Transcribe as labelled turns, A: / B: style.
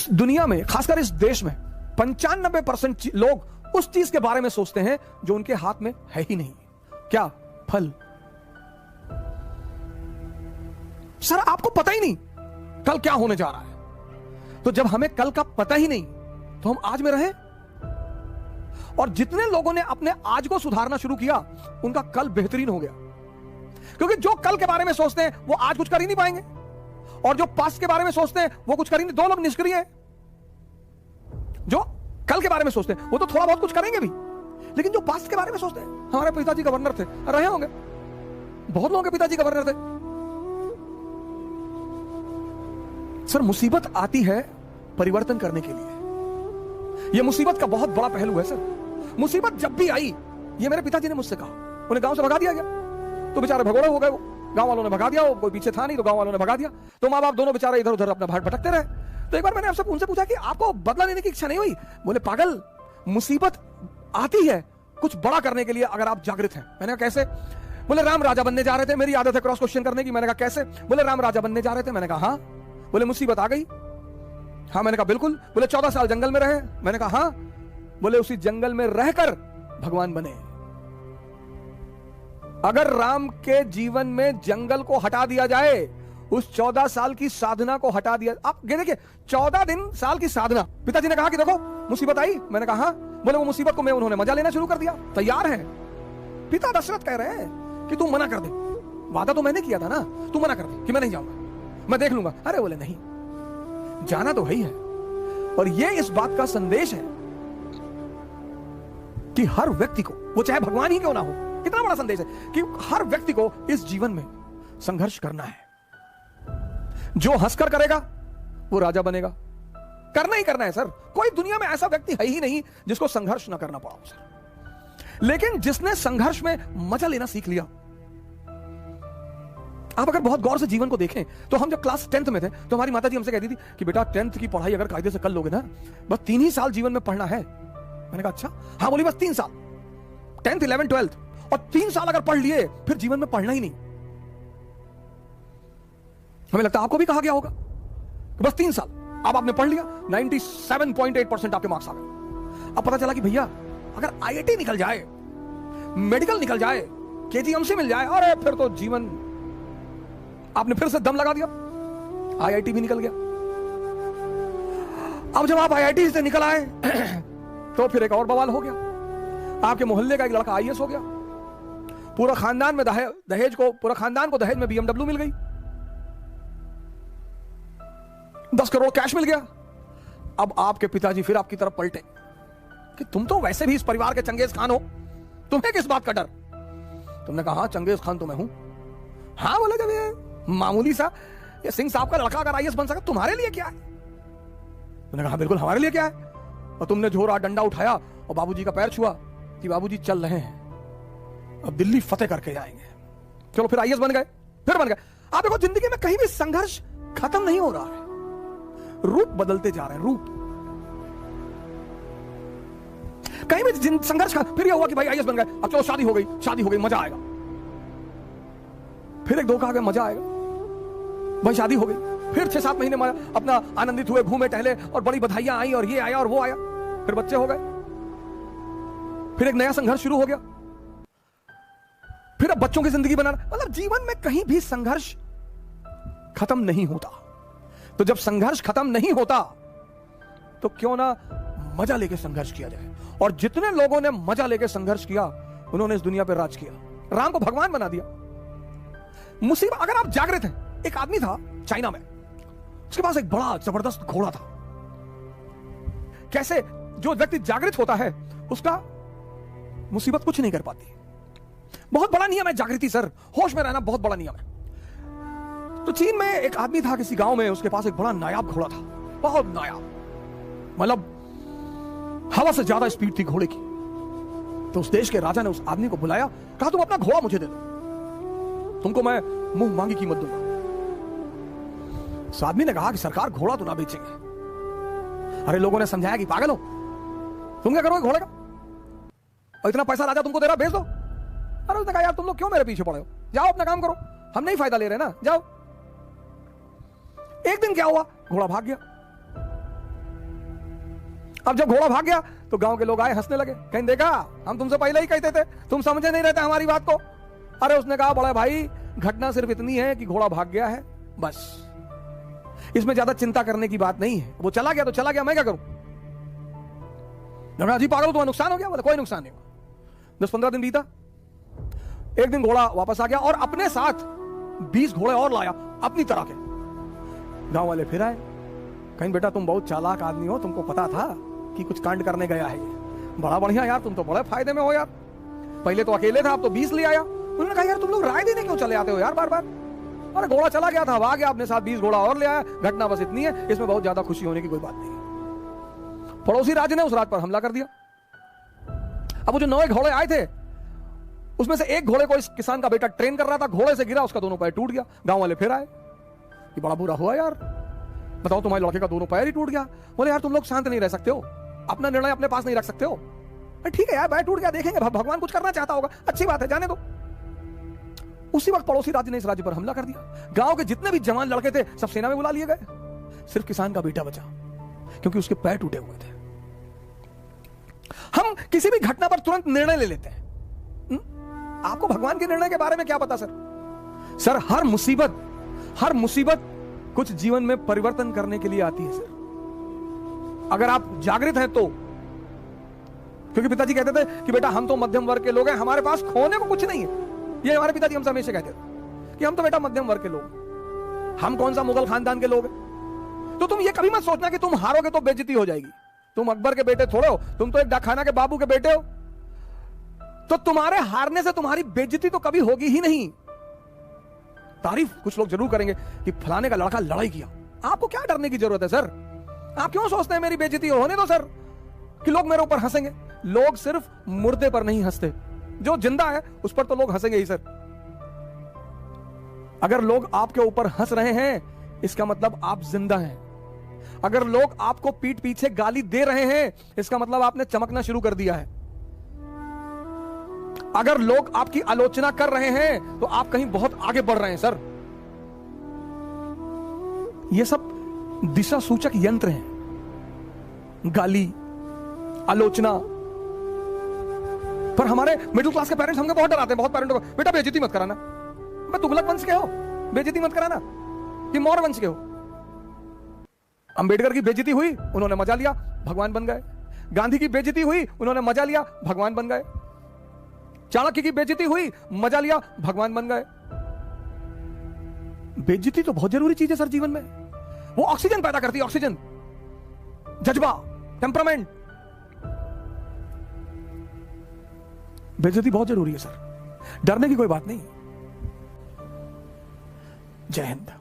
A: इस दुनिया में, खासकर इस देश में 95% लोग उस चीज के बारे में सोचते हैं जो उनके हाथ में है ही नहीं। क्या? फल। सर आपको पता ही नहीं कल क्या होने जा रहा है। तो जब हमें कल का पता ही नहीं तो हम आज में रहें। और जितने लोगों ने अपने आज को सुधारना शुरू किया उनका कल बेहतरीन हो गया, क्योंकि जो कल के बारे में सोचते हैं वो आज कुछ कर ही नहीं पाएंगे, और जो पास्ट के बारे में सोचते हैं वो कुछ कर ही नहीं। दो लोग निष्क्रिय हैं। जो कल के बारे में सोचते हैं वो तो थोड़ा बहुत कुछ करेंगे भी, लेकिन जो पास्ट के बारे में सोचते हैं, हमारे पिताजी गवर्नर थे, रहे होंगे, बहुत लोगों के पिताजी गवर्नर थे। सर मुसीबत आती है परिवर्तन करने के लिए। यह मुसीबत का बहुत बड़ा पहलू है सर। मुसीबत जब भी आई, ये मेरे पिताजी ने मुझसे कहा, उन्हें गांव से भगा दिया गया तो बेचारे भगोड़े हो गए, वो गांव वालों ने भगा दिया, वो कोई पीछे था नहीं तो गांव वालों ने भगा दिया, तो माँ बाप दोनों बेचारे इधर उधर अपना भाट भटकते रहे। तो एक बार मैंने आपसे उनसे पूछा कि आपको बदला लेने की इच्छा नहीं हुई? बोले पागल, मुसीबत आती है कुछ बड़ा करने के लिए अगर आप जागृत हैं। मैंने कहा कैसे? बोले राम राजा बनने जा रहे थे। मेरी आदत है क्रॉस क्वेश्चन करने की। मैंने कहा कैसे? बोले राम राजा बनने जा रहे थे। मैंने कहा हाँ। बोले मुसीबत आ गई? हाँ। मैंने कहा बिल्कुल। बोले 14 साल जंगल में रहे? मैंने कहा हाँ। बोले उसी जंगल में रहकर भगवान बने। अगर राम के जीवन में जंगल को हटा दिया जाए, उस 14 साल की साधना को हटा दिया, आप देखिए 14 साल की साधना। पिताजी ने कहा कि देखो मुसीबत आई। मैंने कहा हाँ। बोले वो मुसीबत को मैं उन्होंने मजा लेना शुरू कर दिया। तैयार है। पिता दशरथ कह रहे हैं कि तू मना कर दे, वादा तो मैंने किया था ना, तू मना कर दे कि मैं नहीं जाऊंगा, मैं देख लूंगा। अरे बोले नहीं, जाना तो है ही है। और ये इस बात का संदेश है कि हर व्यक्ति को, वो चाहे भगवान ही क्यों ना हो, कितना बड़ा संदेश है कि हर व्यक्ति को इस जीवन में संघर्ष करना है। जो हंसकर करेगा वो राजा बनेगा। करना ही करना है सर। कोई दुनिया में ऐसा व्यक्ति है ही नहीं जिसको संघर्ष ना करना पड़ा सर। लेकिन जिसने संघर्ष में मजा लेना सीख लिया, आप अगर बहुत गौर से जीवन को देखें तो हम जब क्लास 10th में थे तो हमारी माता जी हमसे कहती थी कि बेटा 10th की पढ़ाई अगर कायदे से कर लोगे ना, बस 3 ही साल जीवन में पढ़ना है। मैंने कहा अच्छा? हाँ। बोली बस 3 साल, 10th 11th 12th, और 3 साल अगर पढ़ लिए फिर जीवन में पढ़ना ही नहीं। हमें लगता है आपको भी कहा गया होगा कि बस 3 साल। अब आपने पढ़ लिया, 97.8% आपके मार्क्स आ गए। अब पता चला कि भैया अगर IIT निकल जाए, मेडिकल निकल जाए, KGMC मिल जाए, अरे फिर तो जीवन, आपने फिर से दम लगा दिया। IIT भी निकल गया। अब जब आप IIT से निकल आए तो फिर एक और बवाल हो गया। आपके मोहल्ले का एक लड़का IAS हो गया। पूरा खानदान में पूरा खानदान को दहेज में BMW मिल गई, 10 करोड़ कैश मिल गया। अब आपके पिताजी फिर आपकी तरफ पलटे कि तुम तो वैसे भी इस परिवार के चंगेज खान हो, तुम्हें किस बात का डर? तुमने कहा हाँ चंगेज खान तो मैं हूं। हाँ बोले जब ये मामूली सा ये सिंह साहब का लड़का अगर IAS बन सका, तुम्हारे लिए क्या है? तुमने कहा बिल्कुल हमारे लिए क्या है। और तुमने जोरा डंडा उठाया और बाबूजी का पैर छुआ कि बाबूजी चल रहे हैं, अब दिल्ली फतेह करके जाएंगे। चलो फिर IAS बन गए, फिर बन गए। आप देखो जिंदगी में कहीं भी संघर्ष खत्म नहीं हो रहा है, रूप बदलते जा रहे हैं, रूप। कहीं भी संघर्ष फिर यह हुआ कि भाई IAS बन गए, अब चलो शादी हो गई, मजा आएगा। फिर एक धोखा आ गया, मजा आएगा भाई, शादी हो गई। फिर 6-7 महीने अपना आनंदित हुए, घूमे टहले, और बड़ी बधाइयां आई, और ये आया और वो आया, फिर बच्चे हो गए, फिर एक नया संघर्ष शुरू हो गया, फिर अब बच्चों की जिंदगी बनाना। मतलब जीवन में कहीं भी संघर्ष खत्म नहीं होता। तो जब संघर्ष खत्म नहीं होता तो क्यों ना मजा लेके संघर्ष किया जाए। और जितने लोगों ने मजा लेके संघर्ष किया उन्होंने इस दुनिया पर राज किया, राम को भगवान बना दिया। मुसीबत, अगर आप जागृत हैं, एक आदमी था चाइना में, उसके पास एक बड़ा जबरदस्त घोड़ा था। कैसे? जो व्यक्ति जागृत होता है उसका मुसीबत कुछ नहीं कर पाती। बहुत बड़ा नियम है जागृति सर, होश में रहना बहुत बड़ा नियम है। तो चीन में एक आदमी था किसी गांव में, उसके पास एक बड़ा नायाब घोड़ा था, बहुत नायाब, मतलब हवा से ज्यादा स्पीड थी घोड़े की। तो उस देश के राजा ने उस आदमी को बुलाया, कहा तुम अपना घोड़ा मुझे दे दो, तुमको मैं मुंह मांगी कीमत दूंगा। उस आदमी ने कहा कि सरकार घोड़ा तो ना बेचेंगे। अरे लोगों ने समझाया कि पागल हो, तुम क्या करोगे घोड़े का, और इतना पैसा राजा तुमको दे रहा, भेज दो। अरे उसने कहा यार तुम लोग क्यों मेरे पीछे पड़े हो, जाओ अपना काम करो, हम नहीं फायदा ले रहे ना, जाओ। एक दिन क्या हुआ, घोड़ा भाग गया। अब जब घोड़ा भाग गया तो गांव के लोग आए, हंसने लगे, कहीं देखा हम तुमसे पहले ही कहते थे, तुम समझे नहीं रहते हमारी बात को। अरे उसने कहा बड़ा भाई घटना सिर्फ इतनी है कि घोड़ा भाग गया है, बस, इसमें ज्यादा चिंता करने की बात नहीं है। वो चला गया तो चला गया, मैं क्या करूं? जी पागल, तुम्हारा नुकसान हो गया? बोला कोई नुकसान नहीं हुआ। 10-15 दिन बीता, एक दिन घोड़ा वापस आ गया और अपने साथ 20 घोड़े और लाया अपनी तरह के। गांव वाले फिर आए, कहीं बेटा तुम बहुत चालाक आदमी हो, तुमको पता था कि कुछ कांड करने गया है ये, बड़ा बढ़िया यार, तुम तो बड़े फायदे में हो यार, पहले तो अकेले था, अब तो 20 ले आया। उन्होंने कहा यार तुम लोग राय देने क्यों चले आते हो यार बार बार? अरे घोड़ा चला गया था, आ गया, अपने साथ 20 घोड़ा और ले आया, घटना बस इतनी है, इसमें बहुत ज्यादा खुशी होने की कोई बात नहीं। पड़ोसी राज्य ने उस रात पर हमला कर दिया। अब वो जो 9 घोड़े आए थे उसमें से एक घोड़े को इस किसान का बेटा ट्रेन कर रहा था, घोड़े से गिरा, उसका दोनों पैर टूट गया। गांव वाले फिर आए, ये बड़ा बुरा हुआ यार, बताओ तुम्हारे लड़के का दोनों पैर ही टूट गया। बोले यार तुम लोग शांत नहीं रह सकते हो, अपना निर्णय अपने पास नहीं रख सकते हो। ठीक है यार, पैर टूट गया, देखेंगे, भगवान कुछ करना चाहता होगा, अच्छी बात है, जाने दो। उसी वक्त पड़ोसी राज्य ने इस राज्य पर हमला कर दिया। गांव के जितने भी जवान लड़के थे सब सेना में बुला लिए गए, सिर्फ किसान का बेटा बचा क्योंकि उसके पैर टूटे हुए थे। हम किसी भी घटना पर तुरंत निर्णय ले लेते हैं। आपको भगवान के निर्णय के बारे में क्या पता सर? सर हर मुसीबत कुछ जीवन में परिवर्तन करने के लिए आती है सर, अगर आप जागृत हैं तो। क्योंकि पिताजी कहते थे कि बेटा हम तो मध्यम वर्ग के लोग हैं, हमारे पास खोने को कुछ नहीं है। ये हमारे पिताजी हमसे हमेशा कहते थे कि हम तो बेटा मध्यम वर्ग के लोग, हम कौन सा मुगल खानदान के लोग हैं। तो तुम ये कभी मत सोचना कि तुम हारोगे तो बेइज्जती हो जाएगी। तुम अकबर के बेटे थोड़े हो, तुम तो एक डाकखाना के बाबू के बेटे हो, तो तुम्हारे हारने से तुम्हारी बेइज्जती तो कभी होगी ही नहीं। तारीफ कुछ लोग जरूर करेंगे कि फलाने का लड़का लड़ाई किया। आपको क्या डरने की जरूरत है सर? आप क्यों सोचते हैं मेरी बेइज्जती होने दो सर, कि लोग मेरे ऊपर हंसेंगे। लोग सिर्फ मुर्दे पर नहीं हंसते, जो जिंदा है उस पर तो लोग हंसेंगे ही सर। अगर लोग आपके ऊपर हंस रहे हैं इसका मतलब आप जिंदा हैं। अगर लोग आपको पीठ पीछे गाली दे रहे हैं इसका मतलब आपने चमकना शुरू कर दिया है। अगर लोग आपकी आलोचना कर रहे हैं तो आप कहीं बहुत आगे बढ़ रहे हैं सर। ये सब दिशा सूचक यंत्र हैं, गाली, आलोचना। पर हमारे मिडिल क्लास के पेरेंट्स हमको बहुत डराते हैं, बहुत पेरेंट्स को, बेटा बेइज्जती मत कराना। मैं तुगलक वंश के हो, बेइज्जती मत कराना, कि मौर्य वंश के हो। अंबेडकर की बेइज्जती हुई, उन्होंने मजा लिया, भगवान बन गए। गांधी की बेइज्जती हुई, उन्होंने मजा लिया, भगवान बन गए। चाणक्य की बेइज्जती हुई, मजा लिया, भगवान बन गए। बेइज्जती तो बहुत जरूरी चीज है सर जीवन में। वो ऑक्सीजन पैदा करती है, ऑक्सीजन, जज्बा, टेम्परामेंट। बेइज्जती बहुत जरूरी है सर, डरने की कोई बात नहीं। जय हिंद।